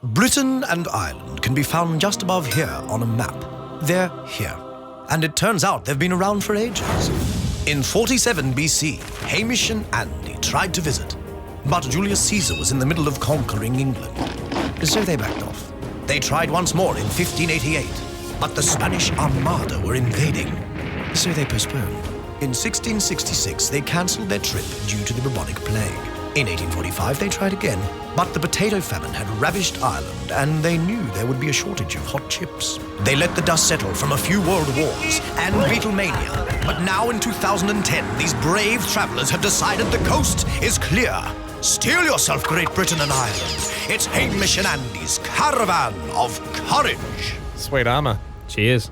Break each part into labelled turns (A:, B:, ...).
A: Britain and Ireland can be found just above here on a map. They're here. And it turns out they've been around for ages. In 47 BC, Hamish and Andy tried to visit, but Julius Caesar was in the middle of conquering England. So they backed off. They tried once more in 1588, but the Spanish Armada were invading. So they postponed. In 1666, they cancelled their trip due to the bubonic plague. In 1845, they tried again, but the potato famine had ravished Ireland, and they knew there would be a shortage of hot chips. They let the dust settle from a few world wars and Beatlemania, but now in 2010, these brave travellers have decided the coast is clear. Steel yourself, Great Britain and Ireland. It's Hamish and Andy's Caravan of Courage.
B: Sweet armour. Cheers.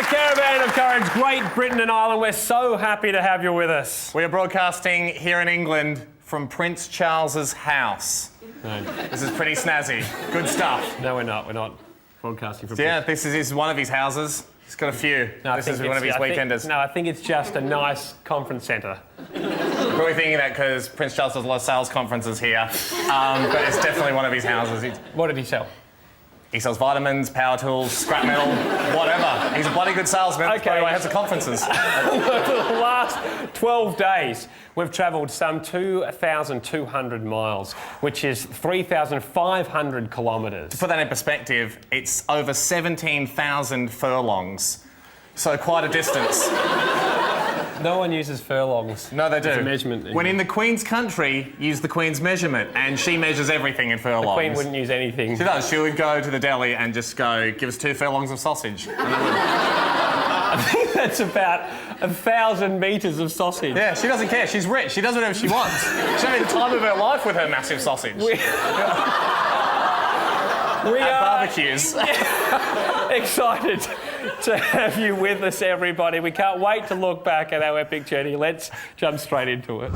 C: Caravan of Courage, Great Britain and Ireland. We're so happy to have you with us.
D: We are broadcasting here in England from Prince Charles's house.
C: No.
D: This is pretty snazzy. Good stuff.
C: No, we're not. We're not broadcasting from
D: Yeah, this is one of his houses. He's got a few.
C: No,
D: this is one of his weekenders.
C: I think it's just a nice conference centre.
D: Probably thinking that because Prince Charles does a lot of sales conferences here, but it's definitely one of his houses.
C: What did he sell?
D: He sells vitamins, power tools, scrap metal, whatever. He's a bloody good salesman. That's probably why he has the conferences.
C: For the last 12 days, we've travelled some 2,200 miles, which is 3,500 kilometres.
D: To put that in perspective, it's over 17,000 furlongs. So quite a distance.
C: No one uses furlongs.
D: No, they do.
C: As a measurement.
D: When in the Queen's country, use the Queen's measurement, and she measures everything in furlongs.
C: The Queen wouldn't use anything.
D: She does. She would go to the deli and just go, give us 2 furlongs of sausage. And
C: I think that's about 1,000 metres of sausage.
D: Yeah, she doesn't care. She's rich. She does whatever she wants. She's having the time of her life with her massive sausage.
C: We
D: At barbecues.
C: Excited to have you with us, everybody. We can't wait to look back at our epic journey. Let's jump straight into it.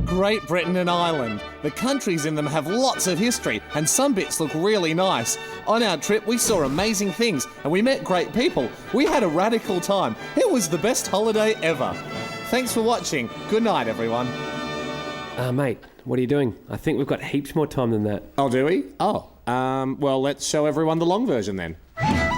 B: Great Britain and Ireland. The countries in them have lots of history, and some bits look really nice. On our trip, we saw amazing things, and we met great people. We had a radical time. It was the best holiday ever. Thanks for watching. Good night, everyone.
C: Mate, what are you doing? I think we've got heaps more time than that.
B: Oh, do we? Oh, well, let's show everyone the long version then.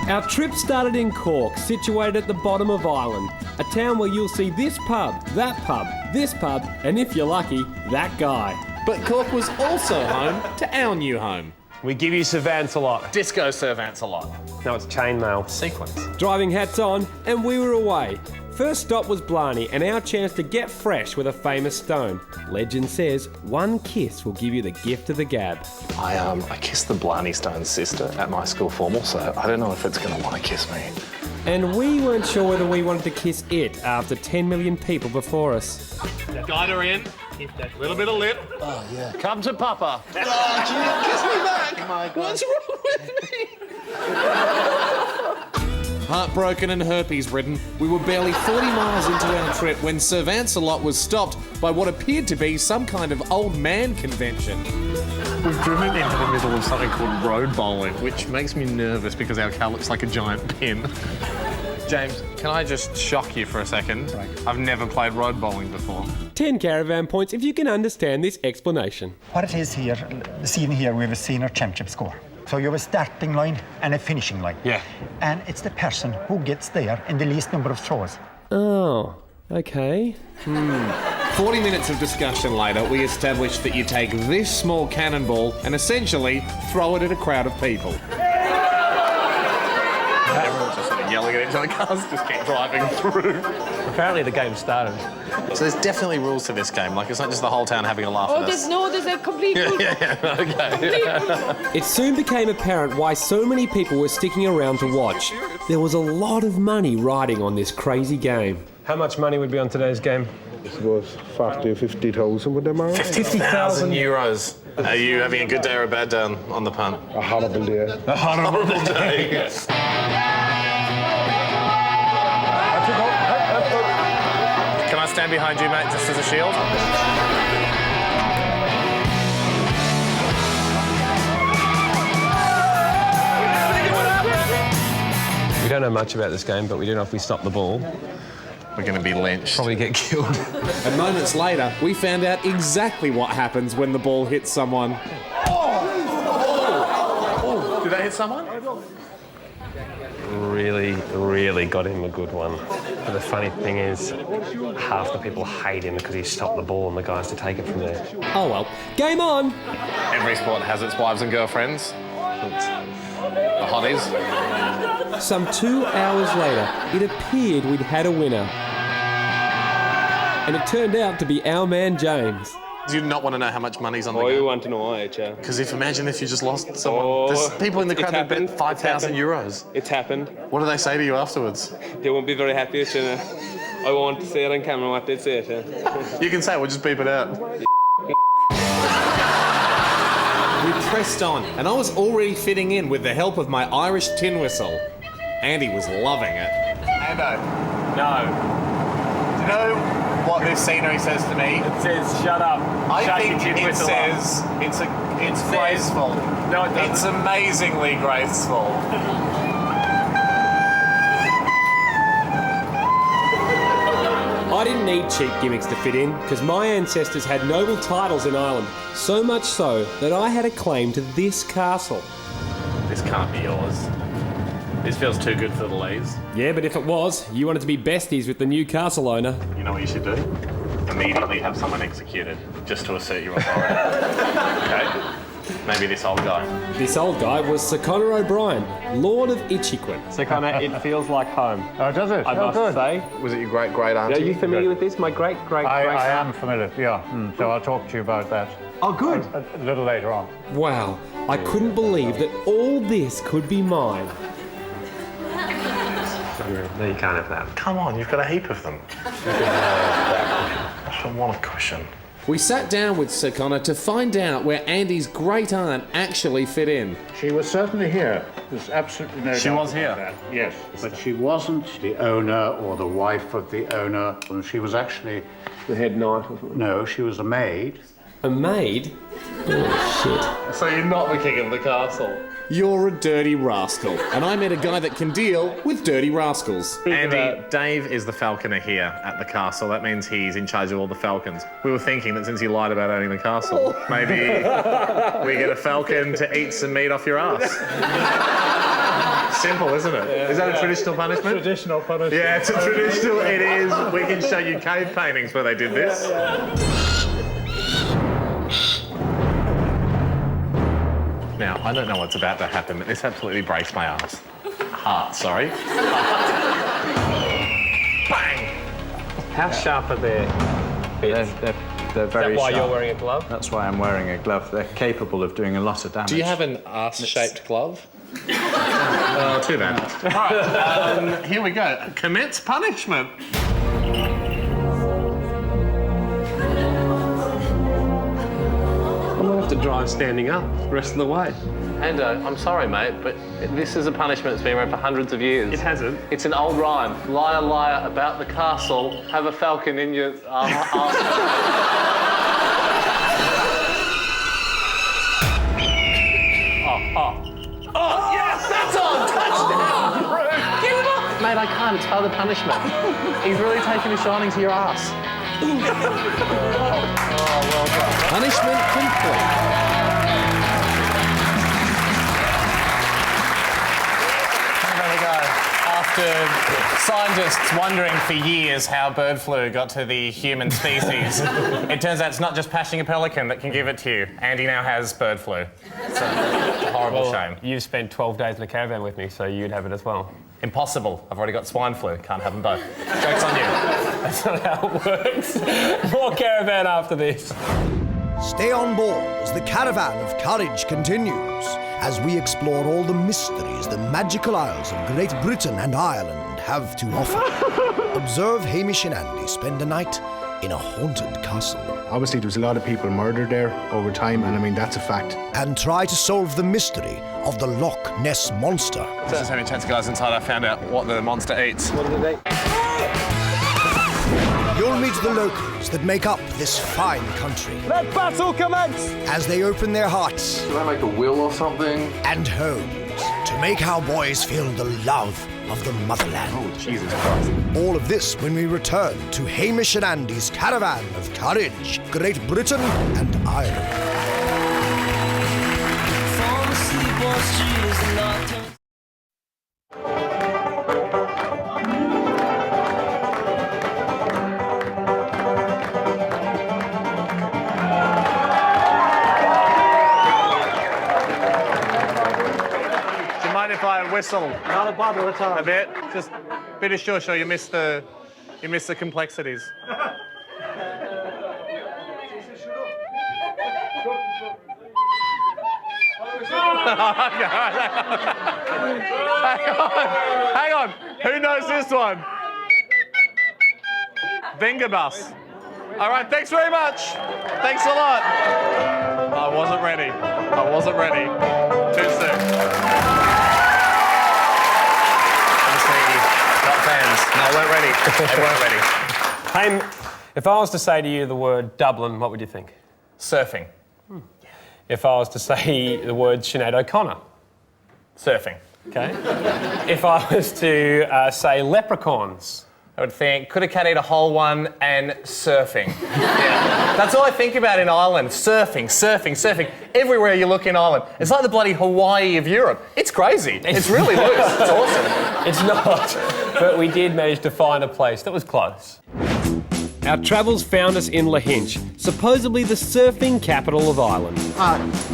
C: Our trip started in Cork, situated at the bottom of Ireland, a town where you'll see this pub, that pub, this pub, and if you're lucky, that guy.
B: But Cork was also home to our new home.
C: We give you Sir Van-celot.
D: Disco Sir Van-celot.
C: No, it's chainmail.
D: Sequence.
C: Driving hats on, and we were away. First stop was Blarney, and our chance to get fresh with a famous stone. Legend says one kiss will give you the gift of the gab.
E: I kissed the Blarney Stone's sister at my school formal, so I don't know if it's going to want to kiss me.
C: And we weren't sure whether we wanted to kiss it after 10 million people before us.
D: Guide her in. A little bit of lip.
E: Oh, yeah.
D: Come to Papa.
E: Oh, can you kiss me back? Oh, my God. What's wrong with me?
B: Heartbroken and herpes-ridden, we were barely 40 miles into our trip when Sir Van-celot was stopped by what appeared to be some kind of old man convention.
D: We've driven into the middle of something called road bowling, which makes me nervous because our car looks like a giant pin. James, can I just shock you for a second? Right. I've never played road bowling before.
C: 10 caravan points if you can understand this explanation.
F: What it is here, the scene here, we have a senior championship score. So you have a starting line and a finishing line.
D: Yeah.
F: And it's the person who gets there in the least number of throws.
C: Oh, okay.
B: 40 minutes of discussion later, we established that you take this small cannonball and essentially throw it at a crowd of people.
D: Everyone's just sort of yelling at each other. Cars just keep driving through.
C: Apparently the game started.
E: So there's definitely rules to this game. Like, it's not just the whole town having a laugh at us.
G: There's a complete rule.
E: Okay.
C: It soon became apparent why so many people were sticking around to watch. There was a lot of money riding on this crazy game. How much money would be on today's game?
H: It was 40 or 50,000 with them, around.
D: 50,000 euros. Are you having a good day or a bad day on the punt?
H: A horrible day.
D: A horrible day. Yes. Can I stand behind you, mate, just as a shield?
C: don't know much about this game, but we do know if we stop the ball,
D: We're going to be lynched.
C: probably get killed.
B: And moments later, we found out exactly what happens when the ball hits someone.
D: Did that hit someone?
C: Really got him a good one. But the funny thing is, half the people hate him because he stopped the ball and the guys to take it from there.
B: Oh well, game on!
D: Every sport has its wives and girlfriends. The hotties.
C: Some 2 hours later, it appeared we'd had a winner. And it turned out to be our man James.
D: Do you not want to know how much money's on the
C: Oh, you
D: game?
C: want to know why, yeah?
D: Because imagine if you just lost someone. There's people in the crowd that bet 5,000 euros.
C: It's happened.
D: What do they say to you afterwards?
C: They won't be very happy. I won't say it on camera what they say.
D: You can say it, we'll just beep it out.
B: We pressed on, and I was already fitting in with the help of my Irish tin whistle. Andy was loving it.
D: Ando,
C: No.
D: do you know what this scenery says to me?
C: It says, shut up.
D: I think it says it's graceful.
C: No, it doesn't.
D: It's amazingly graceful.
C: I didn't need cheap gimmicks to fit in, because my ancestors had noble titles in Ireland, so much so that I had a claim to this castle.
E: This can't be yours. This feels too good for the Lees.
C: Yeah, but if it was, you wanted to be besties with the new castle owner.
E: You know what you should do? Immediately have someone executed, just to assert your authority. Okay? Maybe this old guy.
C: This old guy was Sir Conor O'Brien, Lord of Itchiquin.
G: So Connor, it feels like home.
I: Oh, does it?
G: I must say.
D: Was it your great-great-auntie?
G: Are you familiar with this? My great
I: I am familiar, yeah. So I'll talk to you about that.
B: Oh, good.
I: A little later on.
C: Wow, I couldn't believe that all this could be mine.
E: No, you can't have that.
D: Come on, you've got a heap of them. I don't want a cushion.
B: We sat down with Sir Conor to find out where Andy's great aunt actually fit in.
I: She was certainly here. There's absolutely no doubt.
E: She was
I: about
E: here?
I: that. Yes, but she wasn't the owner or the wife of the owner. And she was actually...
C: The head knight or something.
I: No, she was a maid.
C: A maid? Oh, shit.
D: So you're not the king of the castle?
B: You're a dirty rascal, and I met a guy that can deal with dirty rascals.
D: Andy, Dave is the falconer here at the castle. That means he's in charge of all the falcons. We were thinking that since you lied about owning the castle, maybe we get a falcon to eat some meat off your ass. Simple, isn't it? Yeah, is that a traditional punishment?
I: Traditional punishment.
D: Yeah, it's a traditional. It is. We can show you cave paintings where they did this. Now, I don't know what's about to happen, but this absolutely breaks my ass. Heart, sorry. Bang!
G: How sharp are their bits?
J: They're very
G: Is that why
J: sharp.
G: you're wearing a glove?
J: That's why I'm wearing a glove. They're capable of doing a lot of damage.
D: Do you have an ass-shaped glove? Oh, too bad. All right, here we go. Commence punishment.
C: I'm gonna have to drive standing up the rest of the way.
E: Ando, I'm sorry, mate, but this is a punishment that's been around for hundreds of years.
C: It hasn't.
E: It's an old rhyme. Liar, liar, about the castle, have a falcon in your Oh, yes, that's on! Touchdown! Get him up! Mate, I can't. It's part of the punishment. He's really taking a shining to your ass.
B: Punishment complete.
D: There we go. After scientists wondering for years how bird flu got to the human species, it turns out it's not just pashing a pelican that can give it to you. Andy now has bird flu. It's a horrible shame.
G: You've spent 12 days in the caravan with me, so you'd have it as well.
D: Impossible. I've already got swine flu. Can't have them both. Joke's on you.
G: That's not how it works. More caravan after this.
A: Stay on board as the Caravan of Courage continues, as we explore all the mysteries the magical isles of Great Britain and Ireland have to offer. Observe Hamish and Andy spend a night in a haunted castle.
H: Obviously, there was a lot of people murdered there over time, and I mean, that's a fact.
A: And try to solve the mystery of the Loch Ness Monster.
D: This is how many chance guys inside I found out what the monster eats.
G: What did they?
A: You'll meet the locals that make up this fine country
G: Let battle commence!
A: as they open their hearts
E: Can I make a will or something?
A: and homes to make our boys feel the love of the motherland.
D: Oh, Jesus Christ.
A: All of this when we return to Hamish and Andy's Caravan of Courage, Great Britain and Ireland.
D: Do you mind if I whistle?
E: Not a bother at all.
D: A bit? Just a bit of shush, or you miss the complexities. Hang on. Who knows this one? Vingabus. All right, thanks very much. Thanks a lot. I wasn't ready. Too soon. Not fans. No, weren't ready. They weren't ready.
C: Hey, if I was to say to you the word Dublin, what would you think?
E: Surfing.
C: If I was to say the word Sinead O'Connor?
E: Surfing.
C: Okay. If I was to say leprechauns?
E: I would think, could a cat eat a whole one and surfing? Yeah. That's all I think about in Ireland. Surfing. Everywhere you look in Ireland. It's like the bloody Hawaii of Europe. It's crazy. It's really loose. It's awesome.
C: It's not, but we did manage to find a place that was close. Our travels found us in Lahinch, supposedly the surfing capital of Ireland.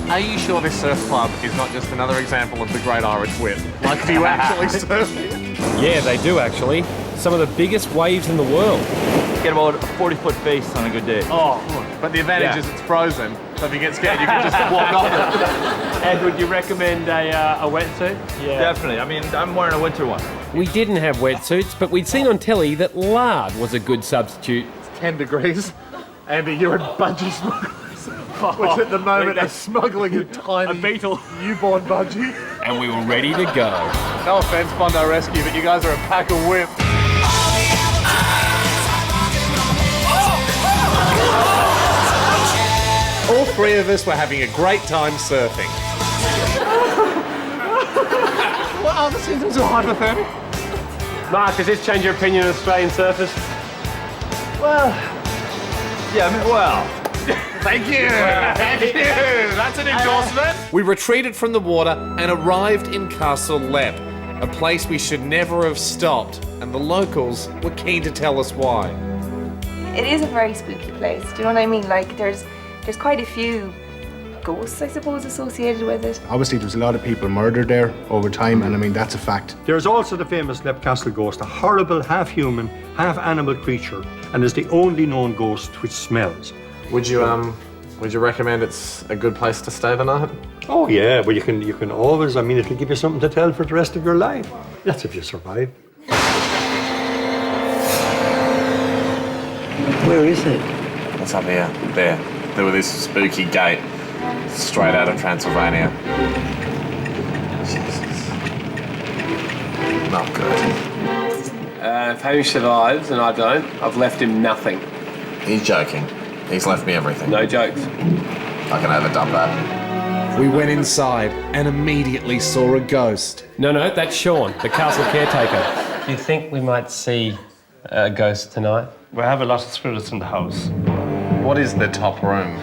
D: Are you sure this surf club is not just another example of the Great Irish Whip? Like, do you actually surf here?
C: Yeah, they do actually. Some of the biggest waves in the world.
J: Get about a 40-foot base on a good day.
D: Oh, but the advantage is it's frozen, so if you get scared, you can just walk off it.
G: Ed, would you recommend a wetsuit?
C: Yeah.
J: Definitely. I mean, I'm wearing a winter one.
C: We didn't have wetsuits, but we'd seen on telly that lard was a good substitute.
D: 10 degrees. Andy, you're in bungee smugglers, which at the moment are smuggling a tiny
G: beetle.
D: newborn bungee.
C: And we were ready to go.
D: No offence, Bondi Rescue, but you guys are a pack of whip. All three of us were having a great time surfing. What are the symptoms of hypothermia?
G: Mark, does this change your opinion of Australian surfers?
J: Well, yeah, I mean, well.
D: Thank you. Thank you. That's an endorsement. We retreated from the water and arrived in Castle Lep, a place we should never have stopped, and the locals were keen to tell us why.
K: It is a very spooky place. Do you know what I mean? Like, there's quite a few ghosts, I suppose, associated with it.
H: Obviously, there's a lot of people murdered there over time, and I mean, that's a fact.
L: There's also the famous Lep Castle ghost, a horrible half-human, half-animal creature, and is the only known ghost which smells.
D: Would you recommend it's a good place to stay the night?
L: Oh yeah, well you can always, I mean, it'll give you something to tell for the rest of your life. That's if you survive.
E: Where is it?
D: It's up here. There was this spooky gate straight out of Transylvania. Jesus. Not good.
C: If Hamish survives and I don't, I've left him nothing.
D: He's joking. He's left me everything.
C: No jokes.
D: I can overdub that. We went inside and immediately saw a ghost.
C: No, that's Sean, the castle caretaker. Do you think we might see a ghost tonight?
L: We have a lot of spirits in the house.
D: What is the top room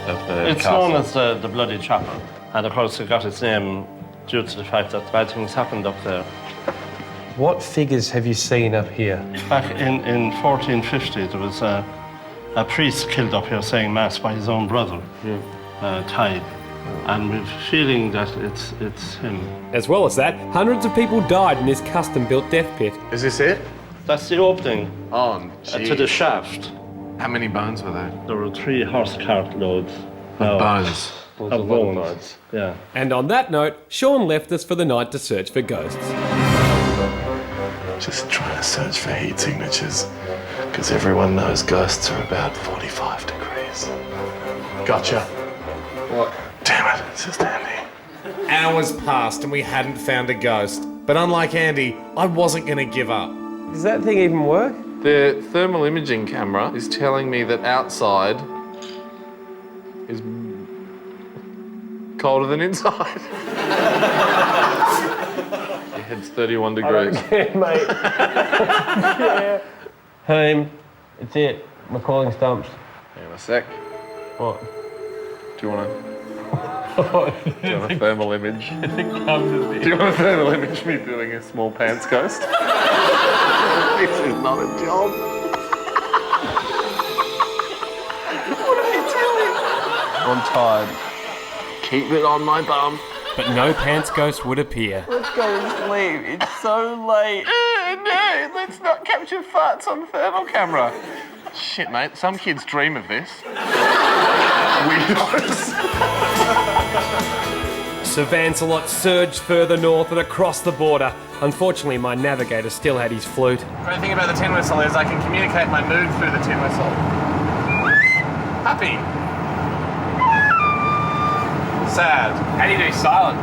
D: of the
L: It's
D: castle?
L: known as the Bloody Chapel, and of course it got its name due to the fact that bad things happened up there.
C: What figures have you seen up here?
L: Back in 1450, there was a priest killed up here saying mass by his own brother, Tide, and we're feeling that it's him.
C: As well as that, hundreds of people died in this custom-built death pit.
D: Is this it?
L: That's the opening
D: To
L: the shaft.
D: How many bones were there?
L: There were 3 horse cart loads
D: Bones.
L: of bones. Yeah.
C: And on that note, Sean left us for the night to search for ghosts.
D: Just trying to search for heat signatures, because everyone knows ghosts are about 45 degrees. Gotcha. What? Damn it, it's just Andy. Hours passed and we hadn't found a ghost. But unlike Andy, I wasn't going to give up.
C: Does that thing even work?
D: The thermal imaging camera is telling me that outside is colder than inside. It's 31 degrees.
C: Yeah, mate. Yeah. Home. It's it. My calling stumps.
D: Hang on a sec.
C: What?
D: Do you want a thermal image?
C: It comes with
D: Do you want a thermal image of me doing a small pants coast? This is not a job. What are you doing?
C: I'm tired.
D: Keep it on my bum.
C: But no pants ghost would appear.
G: Let's go and sleep. It's so late.
D: No, let's not capture farts on thermal camera. Shit, mate. Some kids dream of this. Weirdos.
C: Sir Van-celot surged further north and across the border. Unfortunately, my navigator still had his flute.
E: The great thing about the tin whistle is I can communicate my mood through the tin whistle. Happy. Sad.
G: How do you do silent?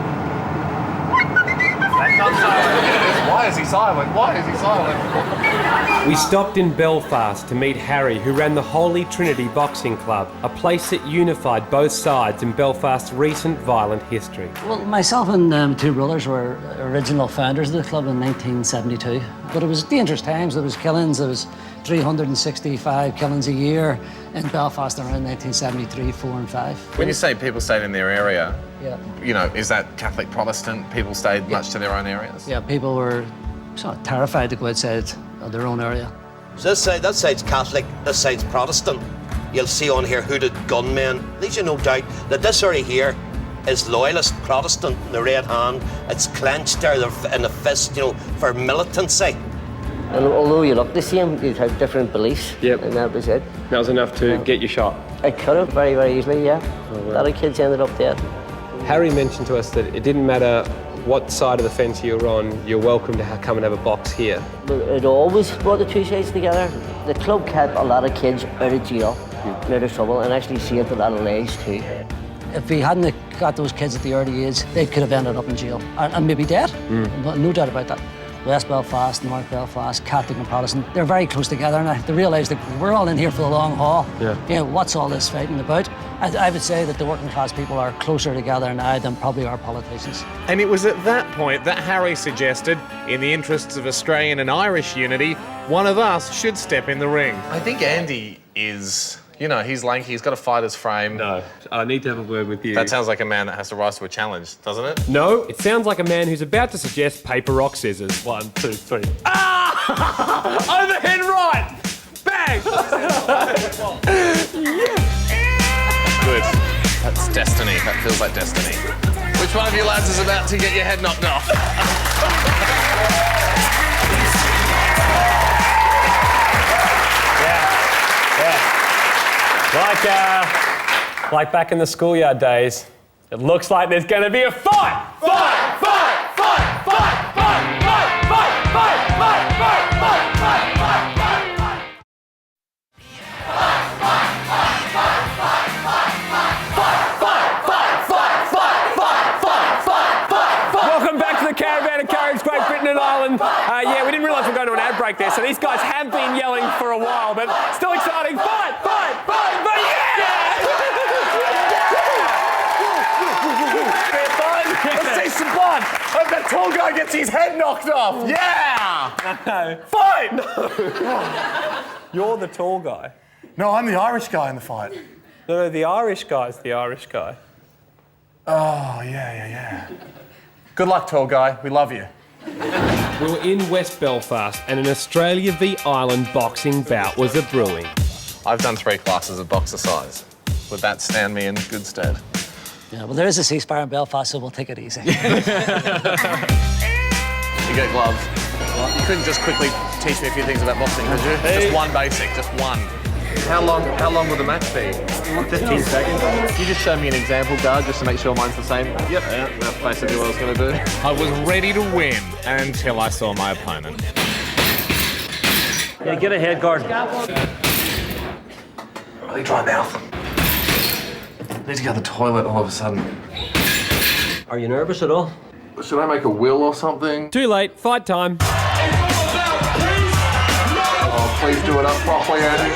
E: That's not silent. Why is he silent? Why is he silent?
C: We stopped in Belfast to meet Harry, who ran the Holy Trinity Boxing Club, a place that unified both sides in Belfast's recent violent history.
M: Well, myself and two brothers were original founders of the club in 1972. But it was dangerous times. There was killings. There was 365 killings a year in Belfast around 1973, 4 and 5.
E: When you say people stayed in their area,
M: Yeah.
E: you know, is that Catholic, Protestant? People stayed much to their own areas?
M: Yeah, people were sort of terrified to go outside of their own area.
N: So that side's Catholic, this side's Protestant. You'll see on here hooded gunmen. Leaves you no doubt that this area here is loyalist Protestant in the red hand. It's clenched there in the fist, you know, for militancy.
O: And although you look the same, you'd have different beliefs.
C: Yep.
O: And that was it.
C: That was enough to get you shot.
O: I could have very, very easily, yeah. A lot of kids ended up dead.
C: Harry mentioned to us that it didn't matter what side of the fence you were on, you're welcome to come and have a box here.
O: But it always brought the two sides together. The club kept a lot of kids out of jail, out of trouble, and actually saved a lot of lives too.
M: If we hadn't got those kids at the early age, they could have ended up in jail and maybe dead. No doubt about that. West Belfast, North Belfast, Catholic and Protestant, they're very close together now. They realise that we're all in here for the long haul.
C: Yeah.
M: You know, what's all this fighting about? I would say that the working class people are closer together now than probably our politicians.
E: And it was at that point that Harry suggested, in the interests of Australian and Irish unity, one of us should step in the ring. I think Andy is, you know, he's lanky, he's got a fighter's frame.
C: No, I need to have a word with you.
E: That sounds like a man that has to rise to a challenge, doesn't it?
C: No, it sounds like a man who's about to suggest paper, rock, scissors. 1, 2, 3.
E: Ah! Overhead right! Bang! Yes! Good. That's destiny. That feels like destiny. Which one of you lads is about to get your head knocked off?
C: Yeah. Like back in the schoolyard days, it looks like there's going to be a fight! Fight! Fight! Fight! Fight! Fight! Fight! Fight! Fight! Fight! Fight! Fight! Fight! Welcome back to the Caravan of Courage, Great Britain and Ireland. Yeah, we didn't realise we were going to an ad break there, so these guys have been yelling for a while, but still exciting. Fight! Fight! Fight! Fight! Yeah! Let's see some blood. Hope that tall guy gets his head knocked off. Yeah! No. Fight! No. You're the tall guy.
E: No, I'm the Irish guy in the fight.
C: No, the Irish guy's the Irish guy.
E: Oh, yeah. Good luck, tall guy. We love you.
C: We were in West Belfast and an Australia v Ireland boxing bout was a brewing.
E: I've done 3 classes of boxercise. Would that stand me in good stead?
M: Yeah, well, there is a ceasefire in Belfast, so we'll take it easy.
E: You get gloves. You couldn't just quickly teach me a few things about boxing, could you? Just one basic, just one. How long will the match be? 15 seconds. Can you just show me an example guard just to make sure mine's the same? Yep. Yeah, that's basically what I was going to do. I was ready to win until I saw my opponent.
O: Yeah, get a head guard.
E: Really dry mouth. I need to go to the toilet all of a sudden.
O: Are you nervous at all?
D: Should I make a will or something?
C: Too late, fight time.
D: Oh, please do it up properly, Andy.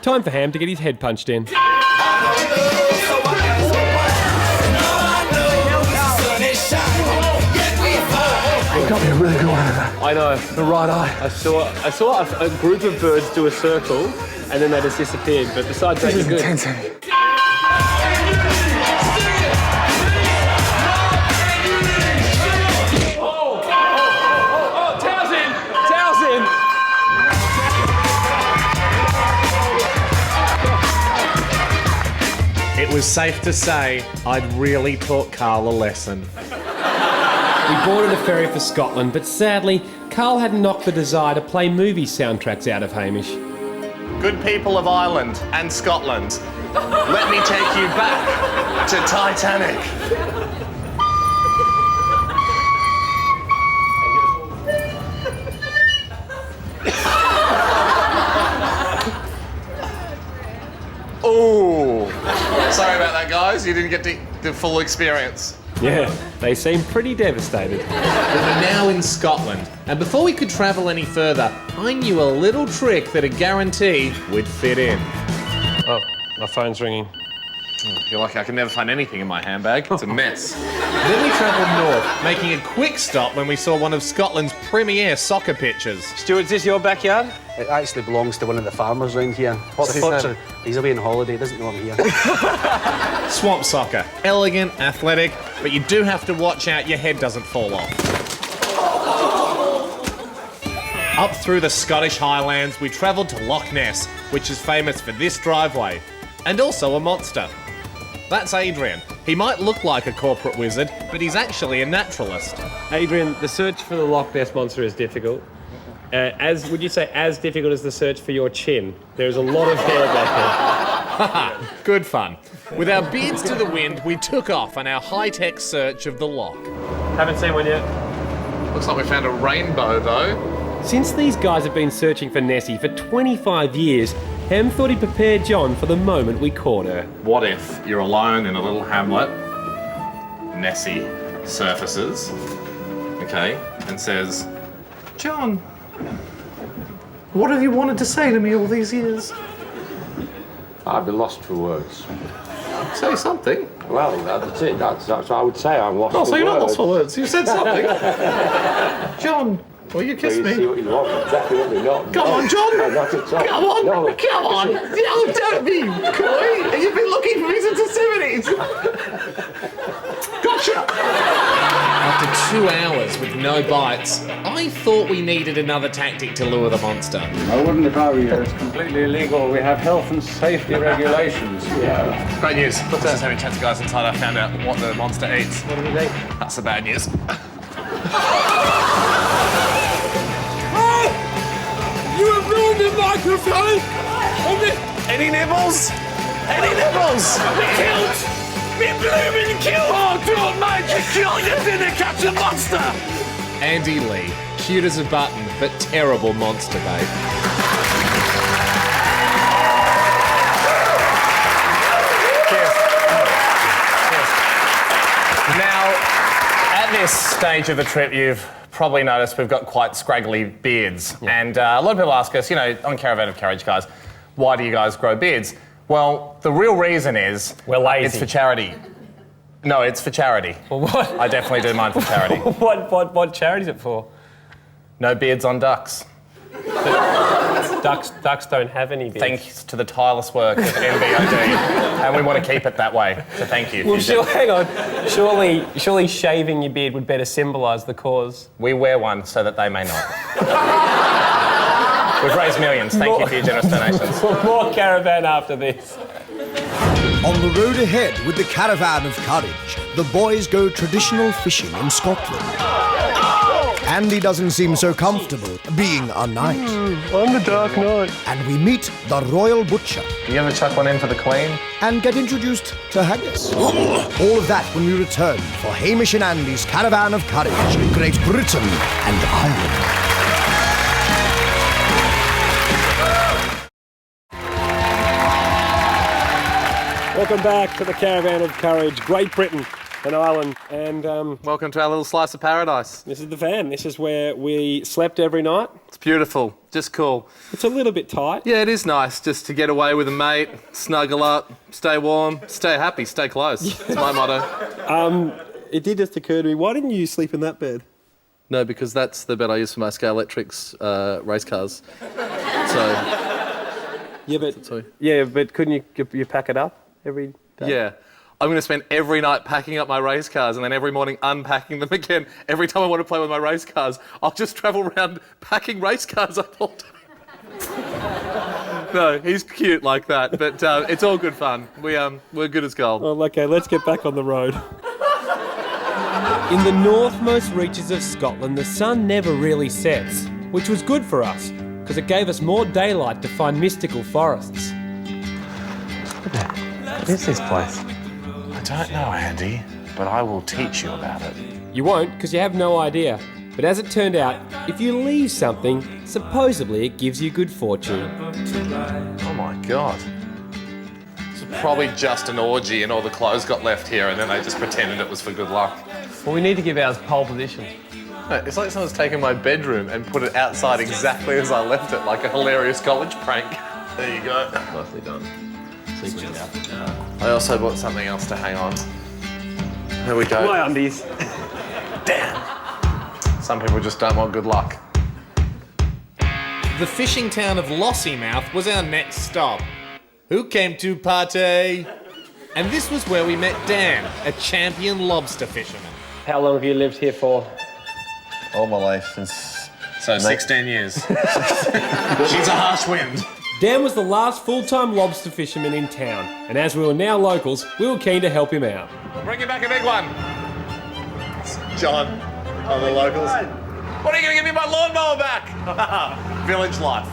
C: Time for Ham to get his head punched in.
P: So
J: got me a really good one.
C: I know.
J: The right eye.
C: I saw a group of birds do a circle, and then they just disappeared. But besides that, you're good.
J: Intense, Andy.
E: It was safe to say I'd really taught Carl a lesson.
G: We boarded a ferry for Scotland, but sadly, Carl had knocked the desire to play movie soundtracks out of Hamish.
E: Good people of Ireland and Scotland, let me take you back to Titanic. Ooh. Sorry about that, guys. You didn't get the full experience.
G: Yeah, they seem pretty devastated.
E: We're now in Scotland, and before we could travel any further, I knew a little trick that'd guarantee we'd fit in.
G: Oh, my phone's ringing.
E: You're lucky I can never find anything in my handbag. It's a mess. Then we travelled north, making a quick stop when we saw one of Scotland's premier soccer pitches.
G: Stuart, is this your backyard?
P: It actually belongs to one of the farmers around here. What the fuck's he's away on holiday, doesn't know I'm here.
E: Swamp soccer. Elegant, athletic, but you do have to watch out your head doesn't fall off. Up through the Scottish Highlands, we travelled to Loch Ness, which is famous for this driveway, and also a monster. That's Adrian. He might look like a corporate wizard, but he's actually a naturalist.
G: Adrian, the search for the Loch Ness Monster is difficult. Would you say as difficult as the search for your chin? There's a lot of hair back there.
E: Good fun. With our beards to the wind, we took off on our high-tech search of the loch.
G: Haven't seen one yet.
E: Looks like we found a rainbow, though.
G: Since these guys have been searching for Nessie for 25 years, Ham thought he'd prepare John for the moment we caught her.
E: What if you're alone in a little hamlet, Nessie surfaces, okay, and says, John, what have you wanted to say to me all these years?
Q: I'd be lost for words.
E: Say something.
Q: Well, that's it. That's what I would say. I'm lost for words.
E: Oh, so you're not lost for words. You said something. John, will you kiss me?
Q: See what you want. Definitely not.
E: Come on, John.
Q: No, not at all.
E: Come on.
Q: No.
E: Come on. No, don't be coy. You've been looking for me since the 70s. Gotcha. After 2 hours with no bites, I thought we needed another tactic to lure the monster.
I: I wouldn't if I were you. It's completely illegal. We have health and safety regulations.
E: Yeah. Great news. Just having chat to guys inside, I found out what the monster eats. What do we eat? That's the bad news.
J: You have ruined the microphone!
E: Any nibbles? Any nibbles?
J: Me blooming killed! Oh, don't mind you killed! You didn't catch a monster!
E: Andy Lee, cute as a button, but terrible monster bait. Cheers. Now, at this stage of the trip, you've probably noticed we've got quite scraggly beards. Yeah. And a lot of people ask us, you know, on Caravan of Courage, guys, why do you guys grow beards? Well, the real reason is...
G: We're lazy.
E: It's for charity. No, it's for charity.
G: Well, what?
E: I definitely do mine for charity.
G: What charity is it for?
E: No beards on ducks.
G: Ducks don't have any beards.
E: Thanks to the tireless work of NBOD. And we want to keep it that way, so thank you.
G: Well, hang on. Surely shaving your beard would better symbolise the cause.
E: We wear one so that they may not. We've raised millions. Thank you for your generous donations.
G: More Caravan after this.
A: On the road ahead with the Caravan of Courage, the boys go traditional fishing in Scotland. Andy doesn't seem so comfortable being a knight.
G: I'm the Dark Knight.
A: And we meet the Royal Butcher.
E: Do you ever chuck one in for the Queen?
A: And get introduced to haggis. All of that when we return for Hamish and Andy's Caravan of Courage, Great Britain and Ireland.
G: Welcome back to the Caravan of Courage, Great Britain and Ireland. And
E: welcome to our little slice of paradise.
G: This is the van. This is where we slept every night.
E: It's beautiful, just cool.
G: It's a little bit tight.
E: Yeah, it is nice just to get away with a mate, snuggle up, stay warm, stay happy, stay close. It's my motto.
G: It did just occur to me, why didn't you sleep in that bed?
R: No, because that's the bed I use for my Scalextrics race cars. So...
G: Yeah, but couldn't you pack it up every day?
R: Yeah. I'm going to spend every night packing up my race cars and then every morning unpacking them again. Every time I want to play with my race cars, I'll just travel around packing race cars up all time. No, he's cute like that, but it's all good fun. We're good as gold.
G: Well, okay, let's get back on the road.
C: In the northmost reaches of Scotland, the sun never really sets, which was good for us, because it gave us more daylight to find mystical forests.
G: What is this place?
S: I don't know, Andy, but I will teach you about it.
C: You won't, because you have no idea. But as it turned out, if you leave something, supposedly it gives you good fortune.
E: Oh my God. It's probably just an orgy and all the clothes got left here and then they just pretended it was for good luck.
G: Well, we need to give ours pole position.
E: No, it's like someone's taken my bedroom and put it outside exactly as I left it, like a hilarious college prank. There you go.
G: Nicely done.
E: I also bought something else to hang on. There we go.
G: My undies.
E: Damn. Some people just don't want good luck.
B: The fishing town of Lossiemouth was our next stop. Who came to party? And this was where we met Dan, a champion lobster fisherman.
G: How long have you lived here for?
T: All my life, since...
E: So 16 years. She's a harsh wind.
C: Dan was the last full-time lobster fisherman in town, and as we were now locals, we were keen to help him out.
E: Bring you back a big one. It's John, on the locals. What are you going to give me my lawnmower back? Village life.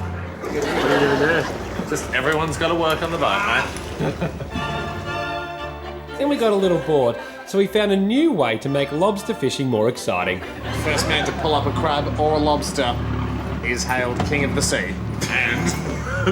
E: Just everyone's got to work on the boat, mate.
C: Then we got a little bored, so we found a new way to make lobster fishing more exciting.
B: First man to pull up a crab or a lobster is hailed king of the sea. And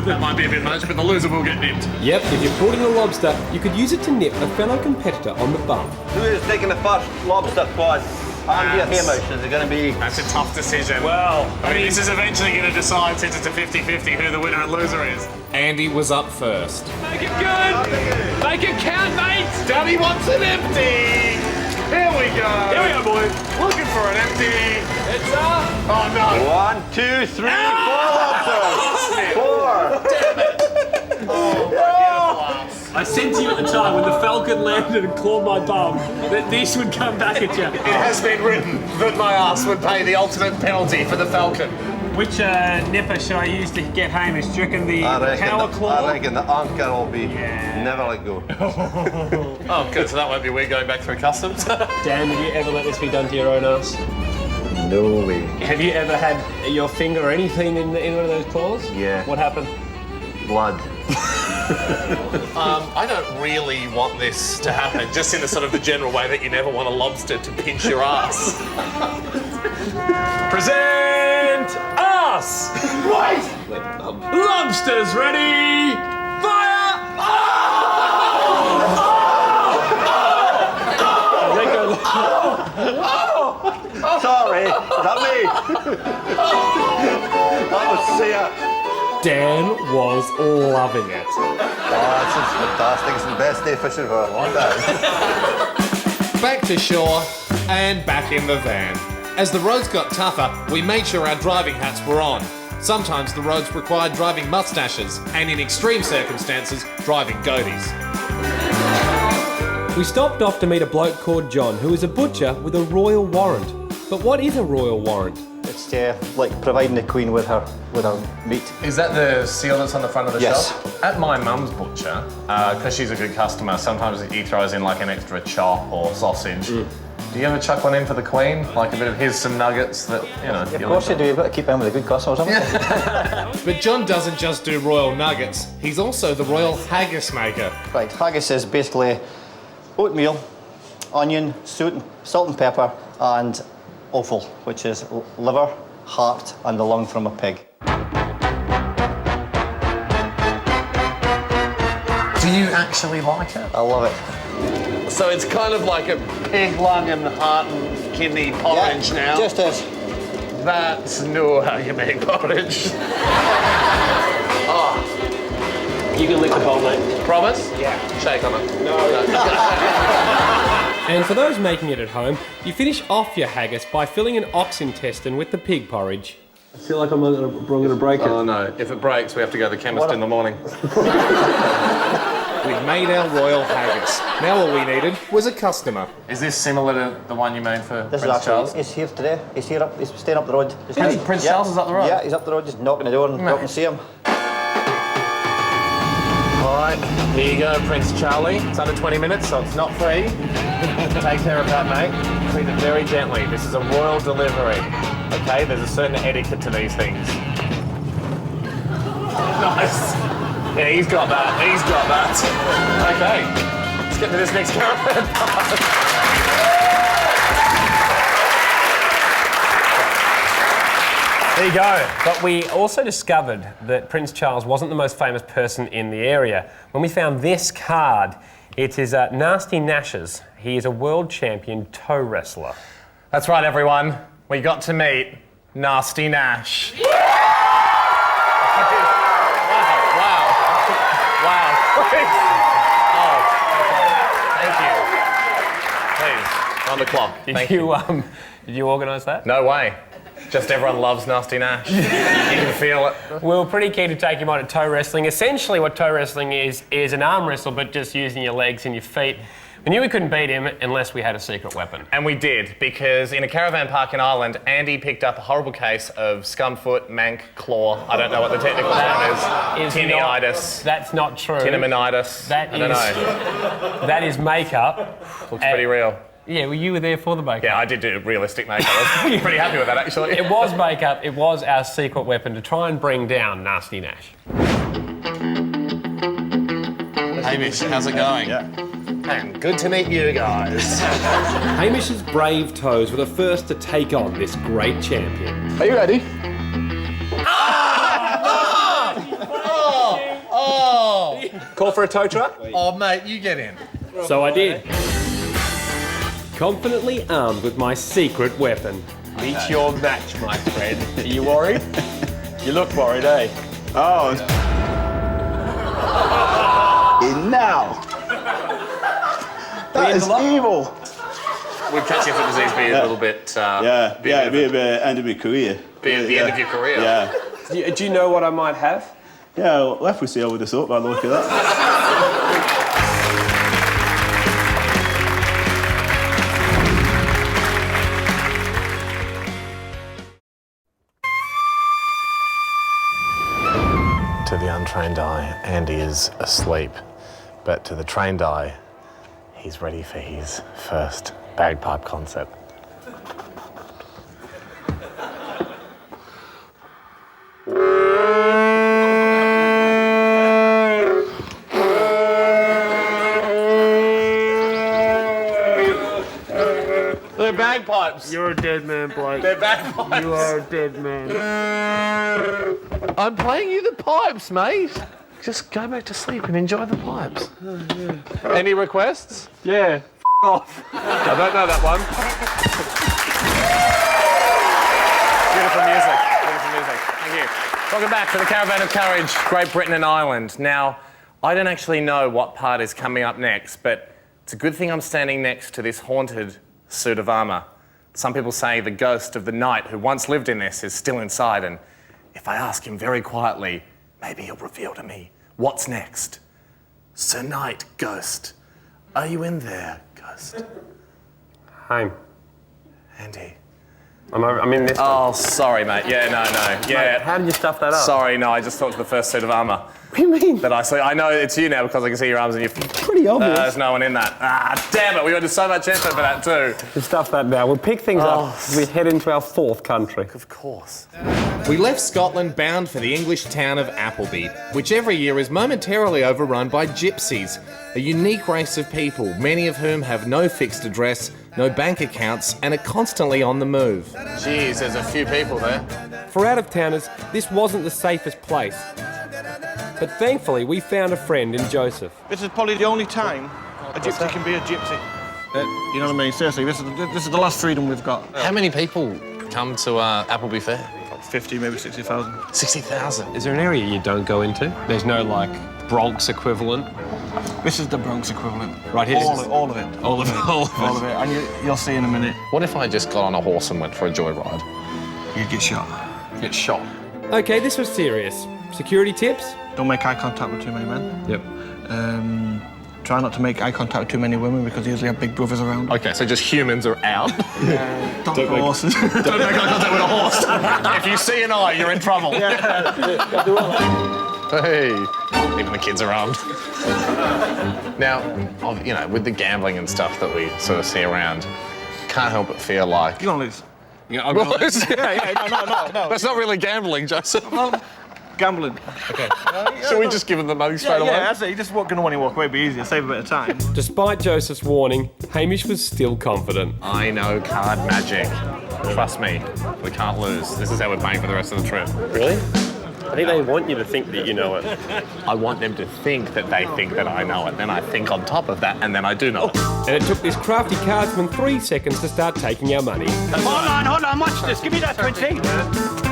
B: that might be a bit much, but the loser will get nipped.
C: Yep, if you pulled in a lobster, you could use it to nip a fellow competitor on the bum.
T: Who is taking the first lobster quad? Andy or Hamish? Is it going to be...
E: That's a tough decision.
B: Well,
E: I mean, this is eventually going to decide, since it's a 50-50, who the winner and loser is.
B: Andy was up first.
J: Make it good! Make it count, mate!
E: Daddy wants an empty! Here we go!
J: Here we go, boys.
E: Looking for an empty!
J: It's up!
E: Oh no!
T: 1, 2, 3, 4 lobsters! 4!
E: Oh,
G: I said to you at the time when the falcon landed and clawed my bum that this would come back at you.
E: It has been written that my ass would pay the ultimate penalty for the falcon.
G: Which nipper should I use to get Hamish? Do you reckon the power claw?
T: I reckon the anchor will be never let go.
E: Oh, good, so that won't be weird going back through customs.
G: Dan, have you ever let this be done to your own ass?
T: No way.
G: Have you ever had your finger or anything in one of those claws?
T: Yeah.
G: What happened?
T: Blood.
E: I don't really want this to happen, just in the sort of the general way that you never want a lobster to pinch your ass.
G: Present us!
J: Right!
G: Lobsters ready! Fire!
T: Sorry, is that me? That was Sia.
C: Dan was loving it.
T: Oh, this is fantastic. It's the best day fishing for a long time.
B: Back to shore and back in the van. As the roads got tougher, we made sure our driving hats were on. Sometimes the roads required driving mustaches, and in extreme circumstances, driving goatees.
C: We stopped off to meet a bloke called John, who is a butcher with a royal warrant. But what is a royal warrant?
T: It's like providing the Queen with her meat.
E: Is that the seal that's on the front of the
T: Yes.
E: shop? At my mum's butcher, because she's a good customer, sometimes he throws in like an extra chop or sausage. Do you ever chuck one in for the Queen? Like a bit of some nuggets that, you know...
T: Of course you do, you've got to keep in with the good customers, haven't you?
B: But John doesn't just do royal nuggets, he's also the royal haggis maker.
T: Right, haggis is basically oatmeal, onion, salt and pepper, and offal, which is liver, heart, and the lung from a pig.
E: Do you actually like it?
T: I love it.
E: So it's kind of like a pig lung and heart and kidney porridge now?
T: Just is.
E: That's no how you make porridge.
G: You can lick the bowl, mate.
R: Promise? Yeah. Shake on it. No.
G: And for those making it at home, you finish off your haggis by filling an ox intestine with the pig porridge.
P: I feel like I'm going to break it.
R: Oh no, if it breaks, we have to go to the chemist in the morning.
B: We'd made our royal haggis. Now all we needed was a customer.
R: Is this similar to the one you made for
T: This
R: Prince
T: is
R: Charles?
T: actually, he's here today. He's here he's staying up the road.
R: Prince Charles is up the road?
T: Yeah, he's up the road, just knocking the door and go up and see him.
R: All right, here you go, Prince Charlie. It's under 20 minutes, so it's not free. Take care of that, mate. Treat it very gently. This is a royal delivery. Okay, there's a certain etiquette to these things. Nice. Yeah, he's got that. He's got that. Okay, let's get to this next caravan park.
C: There you go. But we also discovered that Prince Charles wasn't the most famous person in the area. When we found this card, it is Nasty Nash's. He is a world champion toe wrestler.
E: That's right, everyone. We got to meet Nasty Nash. Wow. Oh, thank you. Please, on the clock. Thank you.
C: Did you organise that?
E: No way. Just everyone loves Nasty Nash. You can feel it.
C: We were pretty keen to take him on at toe wrestling. Essentially what toe wrestling is an arm wrestle, but just using your legs and your feet. We knew we couldn't beat him unless we had a secret weapon.
E: And we did, because in a caravan park in Ireland, Andy picked up a horrible case of scumfoot, mank, claw. I don't know what the technical term is. Tinniitis.
C: That's not true.
E: Tinnitus. I don't know.
C: That is makeup.
E: Looks pretty real.
C: Yeah, well, you were there for the makeup.
E: Yeah, I did do realistic makeup. I was pretty happy with that, actually.
C: It was makeup. It was our secret weapon to try and bring down Nasty Nash.
R: Hamish, how's it going?
T: Yeah.
E: And good to meet you guys.
G: Hamish's brave toes were the first to take on this great champion.
R: Are you ready?
E: Oh!
C: Call for a tow truck?
E: Oh, mate, you get in.
G: So I did. Confidently armed with my secret weapon.
C: Meet your match, my friend. Are you worried? You look worried, eh?
H: Oh. Now. That is evil.
E: Would catch you for disease be a little bit...
H: it'd be a bit of the end of my career.
E: Be at the end of your career?
H: Yeah.
C: Do you know what I might have?
H: Yeah, well, if we see over this up, by the look at that.
R: To the untrained eye, Andy is asleep. But to the trained eye, he's ready for his first bagpipe concert. They're bagpipes.
L: You're a dead man, Blake.
R: They're bagpipes.
L: You are a dead man.
R: I'm playing you the pipes, mate. Just go back to sleep and enjoy the pipes. Any requests?
L: Yeah. Off.
R: I don't know that one.
E: Beautiful music. Beautiful music. Thank you. Welcome back to the Caravan of Courage, Great Britain and Ireland. Now, I don't actually know what part is coming up next, but it's a good thing I'm standing next to this haunted suit of armour. Some people say the ghost of the knight who once lived in this is still inside, and if I ask him very quietly, maybe he'll reveal to me what's next. Sir Knight, ghost, are you in there, ghost?
C: Hi.
E: Andy.
C: I'm in this.
E: Oh, sorry, mate. Yeah, no. Yeah.
C: Mate, how did you stuff that up?
E: Sorry, no, I just thought to the first suit of armour.
C: What do you mean?
E: That I saw. I know it's you now because I can see your arms and you're...
C: Pretty obvious.
E: There's no one in that. Ah, damn it, we went to so much effort for that too.
C: Just stuff that now. We'll pick things up as we head into our fourth country.
E: Of course.
B: We left Scotland bound for the English town of Appleby, which every year is momentarily overrun by Gypsies, a unique race of people, many of whom have no fixed address, no bank accounts, and are constantly on the move.
R: Jeez, there's a few people there.
G: For out-of-towners, this wasn't the safest place. But thankfully, we found a friend in Joseph.
H: This is probably the only time a gypsy can be a gypsy. You know what I mean? Seriously, this is the last freedom we've got.
R: How many people come to Appleby Fair?
H: 50, maybe 60,000.
R: 60,000?
G: Is there an area you don't go into? There's no, like,
D: Bronx equivalent.
H: This is the Bronx equivalent.
D: Right here.
H: All of it.
D: All of it.
H: All of it. And you'll see in a minute.
D: What if I just got on a horse and went for a joyride?
H: You'd get shot.
D: Get shot.
G: Okay, this was serious. Security tips?
H: Don't make eye contact with too many men.
D: Yep.
H: Try not to make eye contact with too many women because they usually have big brothers around.
D: Okay, so just humans are out.
H: Don't make horses.
D: Don't make eye contact with a horse. If you see an eye, you're in trouble. Hey, even the kids are armed. Now, you know, with the gambling and stuff that we sort of see around, can't help but feel like...
H: You're gonna lose.
D: Yeah, I'm gonna lose.
H: Yeah, no.
D: That's not really gambling, Joseph.
H: Gambling.
D: Okay. Should we just give them the money straight away?
H: Yeah, that's it. You just gonna want to walk away, it'd be easier, save a bit of time.
G: Despite Joseph's warning, Hamish was still confident.
D: I know card magic. Trust me, we can't lose. This is how we're paying for the rest of the trip.
G: Really? I think they want you to think that you know it.
D: I want them to think that they think that I know it. Then I think on top of that, and then I do know it.
G: And it took this crafty cardsman 3 seconds to start taking our money.
J: Hold on, watch this. Give me that 20.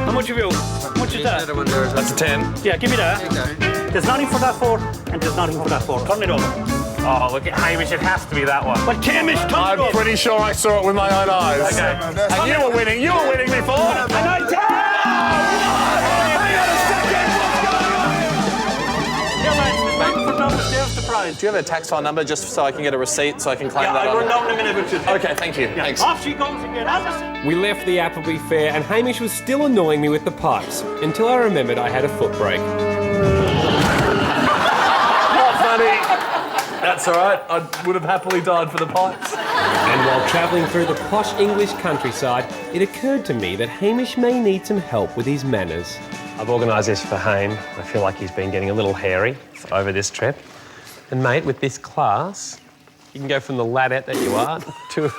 J: How much have you? How much is that?
D: That's a 10.
J: Yeah, give me that. There's nothing for that 4, and there's nothing for that 4. Turn it over.
R: Oh, look at Hamish, it has to be that one.
J: But Hamish, turn it over.
D: I'm pretty sure I saw it with my own eyes.
R: Okay.
D: And you were winning before.
J: And I tell
E: Do you have a tax file number just so I can get a receipt so I can claim
J: Yeah,
E: that?
J: I'll run down in a minute with you.
E: Okay, thank you.
J: Yeah.
E: Thanks.
J: Off she goes again.
G: We left the Appleby fair and Hamish was still annoying me with the pipes until I remembered I had a foot brake.
E: Not funny. That's all right. I would have happily died for the pipes.
G: And while travelling through the posh English countryside, it occurred to me that Hamish may need some help with his manners. I've organised this for Hayne. I feel like he's been getting a little hairy over this trip. And mate, with this class, you can go from the ladette that you are to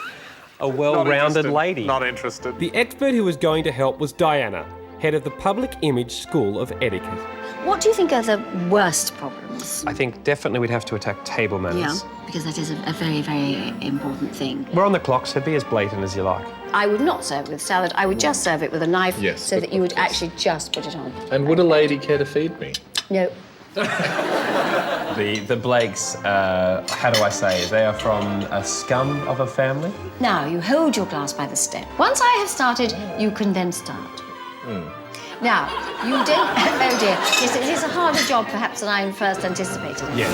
G: a well-rounded lady.
D: Not interested.
G: The expert who was going to help was Diana, head of the Public Image School of Etiquette.
U: What do you think are the worst problems?
G: I think definitely we'd have to attack table manners.
U: Yeah, because that is a very, very important thing.
G: We're on the clock, so be as blatant as you like.
U: I would not serve it with salad. I would just serve it with a knife so that you would actually just put it on.
D: And would a lady care to feed me?
U: No.
G: The Blakes, how do I say, they are from a scum of a family?
U: Now, you hold your glass by the stem. Once I have started, you can then start. Now, you don't... Oh, dear. Yes, it is a harder job, perhaps, than I first anticipated.
G: Yes.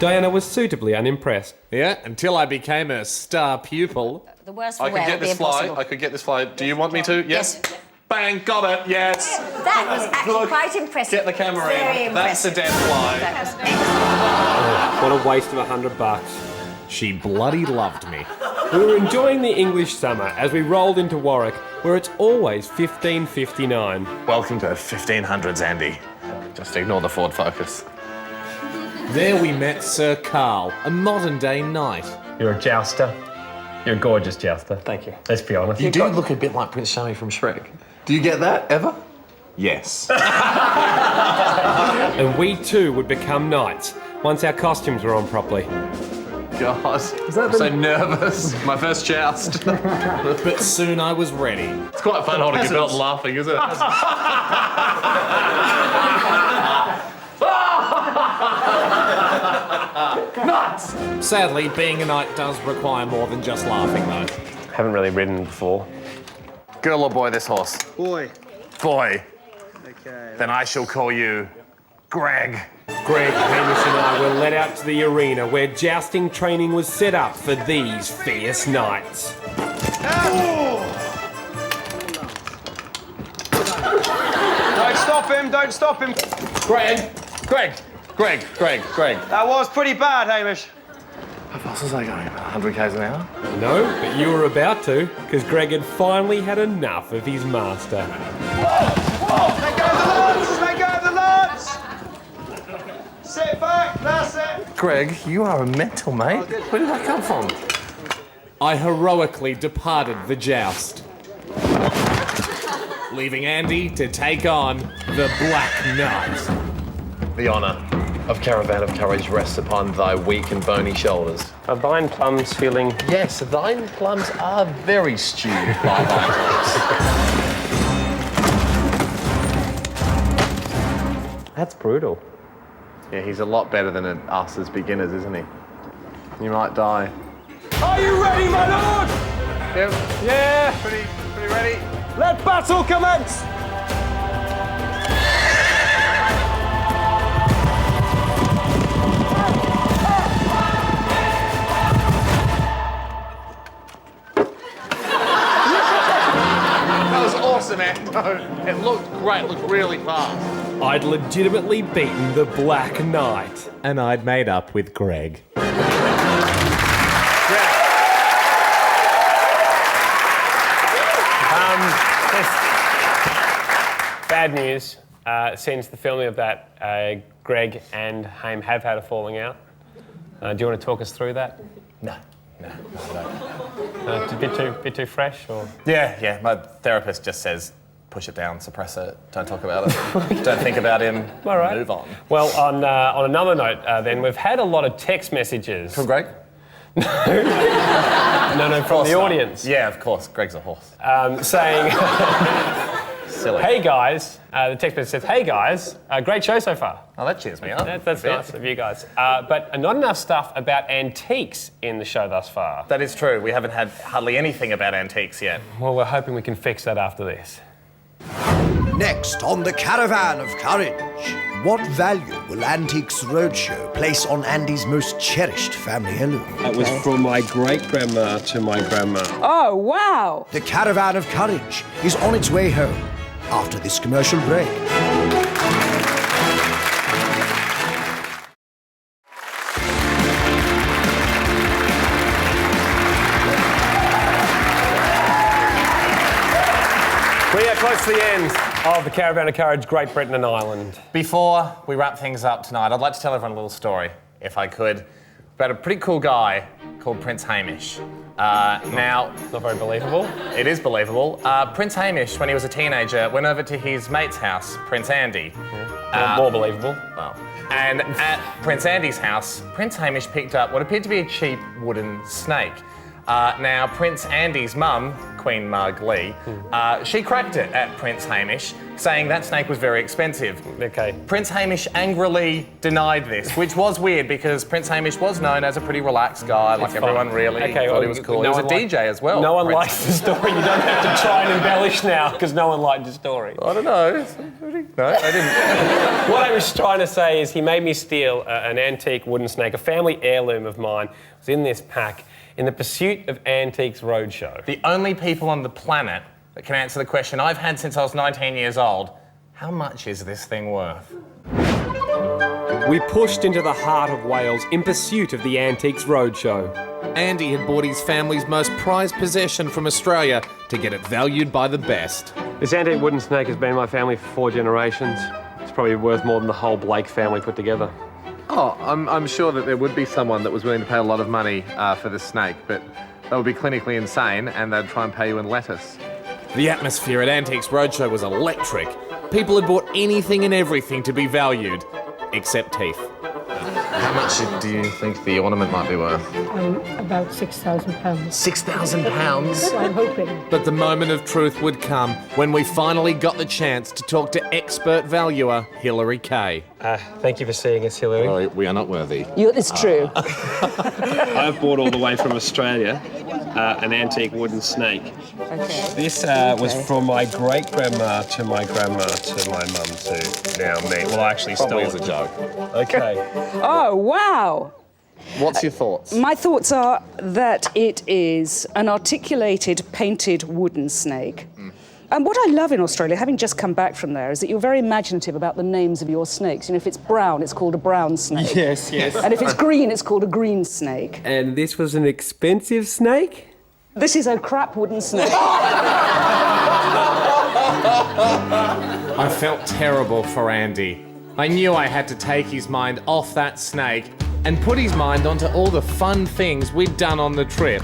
G: Diana was suitably unimpressed.
E: Yeah, until I became a star pupil.
U: The worst for
D: I could
U: wear
D: get
U: would be
D: this fly.
U: impossible.
D: I could get this fly. Do you want me to? Yes. Bang, got it. Yes.
U: That was actually quite impressive.
D: Get the camera
U: Very
D: in. That's the
U: impressive.
D: dead fly.
U: That was excellent.
G: What a waste of $100.
E: She bloody loved me.
G: We were enjoying the English summer as we rolled into Warwick, where it's always 15:59.
D: Welcome to 1500s, Andy. Just ignore the Ford Focus.
E: There we met Sir Carl, a modern-day knight.
G: You're a jouster. You're a gorgeous jouster. Thank you. Let's be honest.
D: You do look a bit like Prince Charming from Shrek. Do you get that, ever? Yes.
G: And we too would become knights once our costumes were on properly.
D: God, I'm so nervous. My first joust.
E: But soon I was ready.
D: It's quite fun holding your belt and laughing, isn't it?
E: Nuts! Sadly, being a knight does require more than just laughing, though.
G: Haven't really ridden before.
D: Girl or boy, this horse?
H: Boy.
D: Boy.
H: Okay.
D: Then I shall call you Greg.
G: Greg, Hamish and I were led out to the arena where jousting training was set up for these fierce knights.
H: Don't stop him, don't stop him.
D: Greg.
H: That was pretty bad, Hamish.
D: How fast was I going? 100 k's an hour?
G: No, but you were about to, because Greg had finally had enough of his master.
H: Let go of the lance! Let go of the lance! Sit back, that's it.
D: Greg, you are a mental, mate. Where did I come from?
E: I heroically departed the joust, leaving Andy to take on the Black Knight.
D: The honour of Caravan of Courage rests upon thy weak and bony shoulders.
G: Are thine plums feeling...
D: Yes, thine plums are very stewed by thy plums.
G: That's brutal.
D: Yeah, he's a lot better than us as beginners, isn't he? You might die.
J: Are you ready, my lord?
D: Yep.
J: Yeah.
D: Pretty ready?
J: Let battle commence!
D: That was awesome, Ando. It looked great, looked really fast.
G: I'd legitimately beaten the Black Knight.
B: And I'd made up with Greg.
C: Bad news. Since the filming of that, Greg and Haim have had a falling out. Do you want to talk us through that?
E: No.
C: It's a bit too fresh, or?
E: Yeah. My therapist just says, push it down, suppress it, don't talk about it, don't think about him,
C: All right.
E: move on.
C: Well, on another note, then we've had a lot of text messages
E: from Greg.
C: No, from the audience.
E: Yeah, of course. Greg's a horse.
C: Saying,
E: Silly.
C: Hey guys, the text message says, hey guys, great show so far.
E: Oh, that cheers me up.
C: That's nice of you guys. But not enough stuff about antiques in the show thus far.
E: That is true. We haven't had hardly anything about antiques yet.
C: Well, we're hoping we can fix that after this.
A: Next on the Caravan of Courage, what value will Antiques Roadshow place on Andy's most cherished family heirloom?
G: That was from my great-grandma to my grandma.
F: Oh, wow!
A: The Caravan of Courage is on its way home after this commercial break.
C: We are close to the end of the Caravan of Courage, Great Britain and Ireland.
E: Before we wrap things up tonight, I'd like to tell everyone a little story, if I could, about a pretty cool guy called Prince Hamish. Now...
C: Not very believable.
E: It is believable. Prince Hamish, when he was a teenager, went over to his mate's house, Prince Andy.
C: More believable.
E: Well, and at Prince Andy's house, Prince Hamish picked up what appeared to be a cheap wooden snake. Now, Prince Andy's mum, Queen Marg Lee, she cracked it at Prince Hamish, saying that snake was very expensive.
C: Okay.
E: Prince Hamish angrily denied this, which was weird because Prince Hamish was known as a pretty relaxed guy, like everyone really thought he was cool. He was a DJ as well.
C: No one likes the story. You don't have to try and embellish now because no one liked the story.
E: I don't know. No, I didn't.
C: What I was trying to say is he made me steal an antique wooden snake, a family heirloom of mine. It was in this pack. In the pursuit of Antiques Roadshow.
E: The only people on the planet that can answer the question I've had since I was 19 years old, how much is this thing worth?
G: We pushed into the heart of Wales in pursuit of the Antiques Roadshow.
B: Andy had bought his family's most prized possession from Australia to get it valued by the best.
G: This antique wooden snake has been in my family for 4 generations. It's probably worth more than the whole Blake family put together.
D: Oh, I'm sure that there would be someone that was willing to pay a lot of money for this snake, but they would be clinically insane and they'd try and pay you in lettuce.
B: The atmosphere at Antiques Roadshow was electric. People had bought anything and everything to be valued, except teeth.
D: How much do you think the ornament might be worth?
V: About £6,000.
E: £6,000?
V: I'm hoping.
B: But the moment of truth would come when we finally got the chance to talk to expert valuer Hilary Kay.
G: Thank you for seeing us, Hilary.
D: Sorry, we are not worthy.
V: It's true.
G: I've bought all the way from Australia an antique wooden snake.
V: Okay.
G: This was from my great-grandma to my grandma to my mum to now me. Well, I actually
D: Probably
G: stole
D: as a joke.
G: Okay.
V: Oh, wow.
D: What's your thoughts?
V: My thoughts are that it is an articulated, painted wooden snake. And what I love in Australia, having just come back from there, is that you're very imaginative about the names of your snakes. You know, if it's brown, it's called a brown snake.
G: Yes.
V: And if it's green, it's called a green snake.
G: And this was an expensive snake?
V: This is a crap wooden snake.
B: I felt terrible for Andy. I knew I had to take his mind off that snake and put his mind onto all the fun things we'd done on the trip.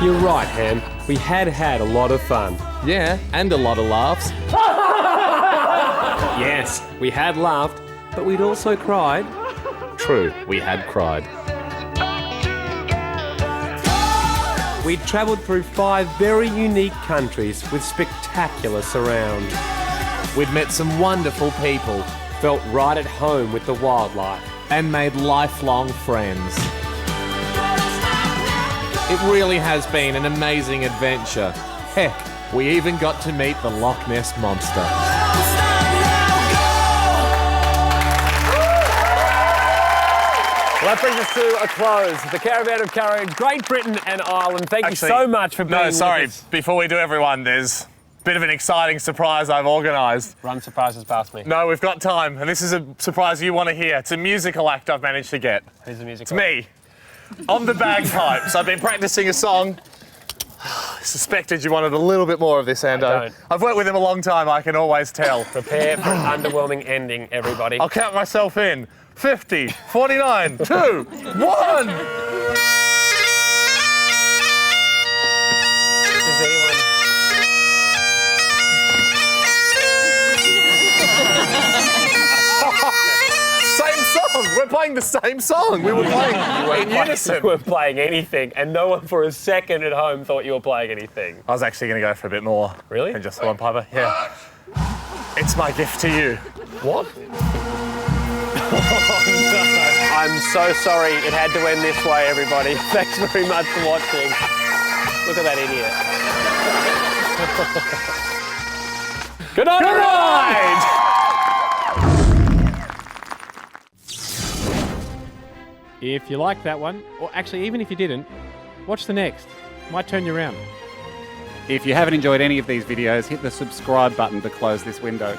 G: You're right, Ham. We had a lot of fun.
B: Yeah, and a lot of laughs.
G: Yes, we had laughed, but we'd also cried.
B: True, we had cried.
G: we'd travelled through 5 very unique countries with spectacular surrounds.
B: We'd met some wonderful people,
G: Felt right at home with the wildlife.
B: and made lifelong friends. It really has been an amazing adventure. Heck, we even got to meet the Loch Ness Monster.
C: Well, that brings us to a close. The Caravan of Courage, Great Britain and Ireland. Thank you so much for being with us.
E: Before we do everyone, there's a bit of an exciting surprise I've organised.
C: Run surprises past me.
E: No, we've got time, and this is a surprise you want to hear. It's a musical act I've managed to get.
C: Who's the musical?
E: It's me. On the bagpipes. I've been practising a song. I suspected you wanted a little bit more of this, Ando.
C: I don't.
E: I've worked with him a long time, I can always tell.
C: Prepare for an underwhelming ending, everybody.
E: I'll count myself in. 50, 49, 2, 1! Same song! We're playing the same song! We were playing in unison.
C: You weren't playing anything, and no one for a second at home thought you were playing anything.
E: I was actually going to go for a bit more.
C: Really?
E: And just the one piper, yeah. It's my gift to you.
C: What? I'm so sorry it had to end this way, everybody. Thanks very much for watching. Look at that idiot. Good night,
F: If you liked that one, or actually even if you didn't, watch the next. Might turn you around.
K: If you haven't enjoyed any of these videos, hit the subscribe button to close this window.